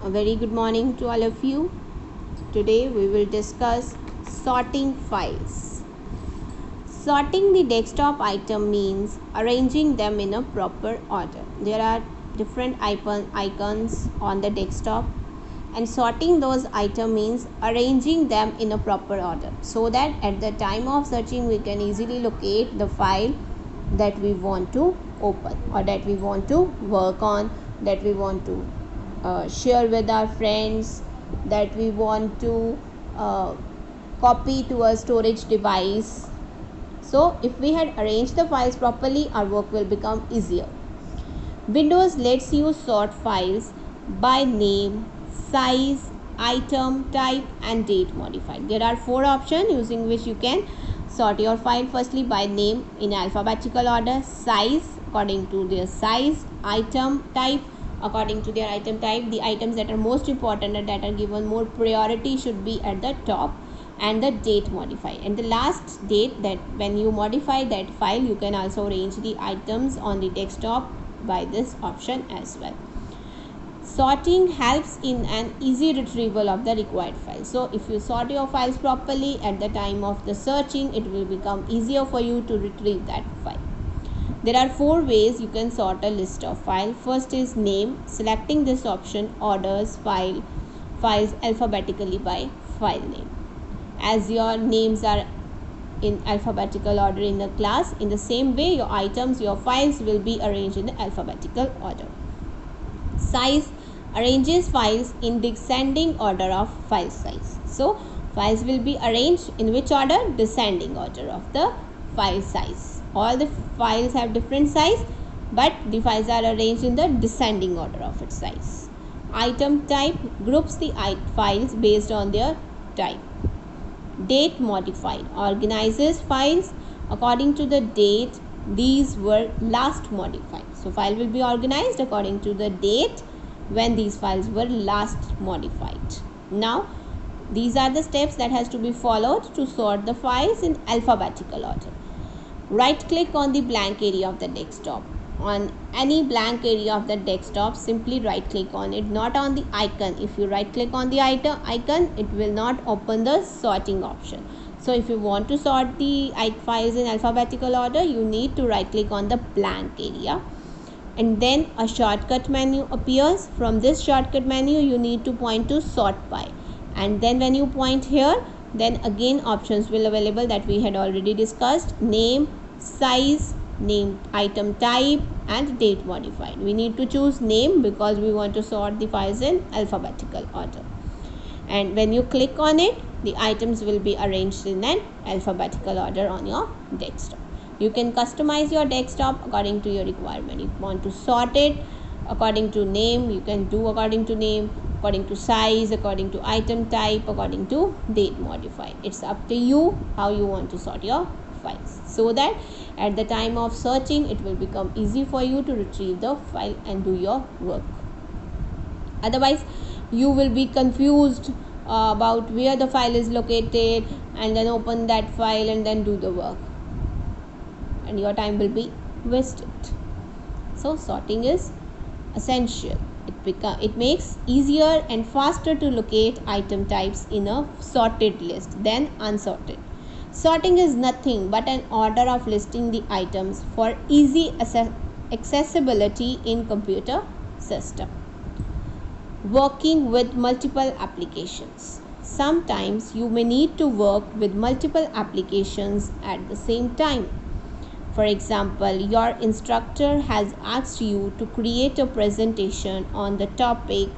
A very good morning to all of you. Today we will discuss sorting files. Sorting the desktop item means arranging them in a proper order. There are different icons on the desktop, and sorting those items means arranging them in a proper order so that at the time of searching we can easily locate the file that we want to open or that we want to work on, that we want to share with our friends, that we want to copy to a storage device. So if we had arranged the files properly, our work will become easier. Windows lets you sort files by name, size, item, type and date modified. There are 4 options using which you can sort your file. Firstly, by name in alphabetical order, size according to their size, item type according to their item type. The items that are most important and that are given more priority should be at the top, and the date modified. And the last date, that when you modify that file, you can also arrange the items on the desktop by this option as well. Sorting helps in an easy retrieval of the required file. So if you sort your files properly at the time of the searching, it will become easier for you to retrieve that file. There are 4 ways you can sort a list of files. First is name. Selecting this option orders files alphabetically by file name. As your names are in alphabetical order in the class, in the same way your items, your files will be arranged in the alphabetical order. Size arranges files in descending order of file size. So files will be arranged in which order? Descending order of the file size. All the files have different size, but the files are arranged in the descending order of its size. Item type groups the files based on their type. Date modified organizes files according to the date these were last modified. So file will be organized according to the date when these files were last modified. Now these are the steps that has to be followed to sort the files in alphabetical order. Right click on the blank area of the desktop. On any blank area of the desktop, simply right click on it, not on the icon. If you right click on the icon, it will not open the sorting option. So if you want to sort the files in alphabetical order, you need to right click on the blank area, and then a shortcut menu appears. From this shortcut menu, you need to point to sort by, and then when you point here, then again options will available that we had already discussed: name, size, name, item type and date modified. We need to choose name because we want to sort the files in alphabetical order, and when you click on it, the items will be arranged in an alphabetical order on your desktop. You can customize your desktop according to your requirement. If you want to sort it according to name, you can do according to name, according to size, according to item type, according to date modified. It's up to you how you want to sort your files, so that at the time of searching it will become easy for you to retrieve the file and do your work. Otherwise you will be confused about where the file is located, and then open that file and then do the work, and your time will be wasted. So sorting is essential. It makes easier and faster to locate item types in a sorted list than unsorted. Sorting is nothing but an order of listing the items for easy accessibility in computer system. Working with multiple applications. Sometimes you may need to work with multiple applications at the same time. For example, your instructor has asked you to create a presentation on the topic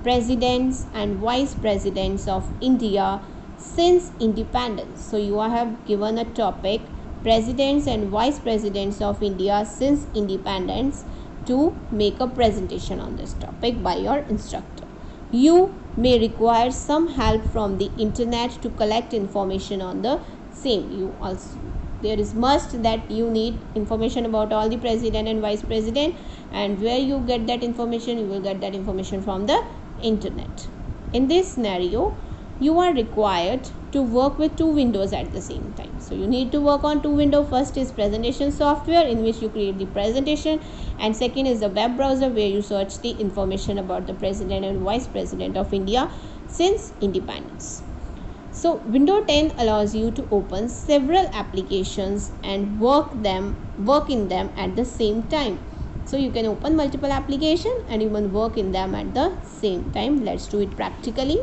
Presidents and Vice Presidents of India since independence. So you have given a topic Presidents and Vice Presidents of India since independence to make a presentation on this topic by your instructor. You may require some help from the internet to collect information on the same. There is must that you need information about all the president and vice president, and where you get that information, you will get that information from the internet. In this scenario, you are required to work with two windows at the same time. So you need to work on two windows. First is presentation software, in which you create the presentation, and second is the web browser, where you search the information about the president and vice president of India since independence. So Windows 10 allows you to open several applications and work in them at the same time. So you can open multiple applications and even work in them at the same time. Let's do it practically.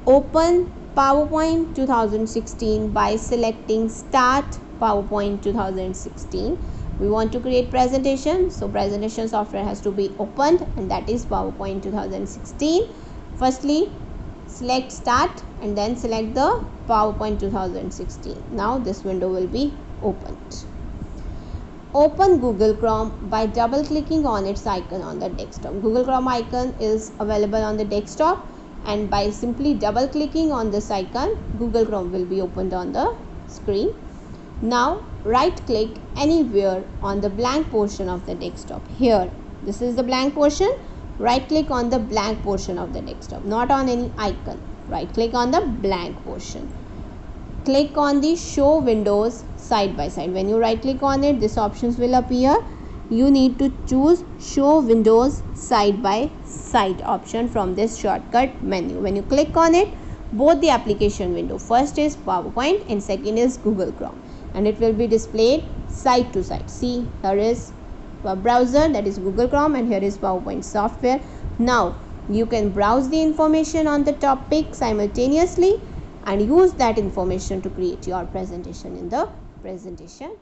Open PowerPoint 2016 by selecting Start PowerPoint 2016. We want to create presentation, so presentation software has to be opened, and that is PowerPoint 2016. Firstly, select Start and then select the PowerPoint 2016. Now this window will be opened. Open Google Chrome by double clicking on its icon on the desktop. Google Chrome icon is available on the desktop, and by simply double clicking on this icon, Google Chrome will be opened on the screen. Now right click anywhere on the blank portion of the desktop. Here, this is the blank portion. Right click on the blank portion of the desktop, not on any icon. Right click on the blank portion. Click on the show windows side by side. When you right click on it, these options will appear. You need to choose show windows side by side option from this shortcut menu. When you click on it, both the application window, first is PowerPoint and second is Google Chrome, and it will be displayed side to side. See, here is web browser, that is Google Chrome, and here is PowerPoint software. Now you can browse the information on the topic simultaneously and use that information to create your presentation in the presentation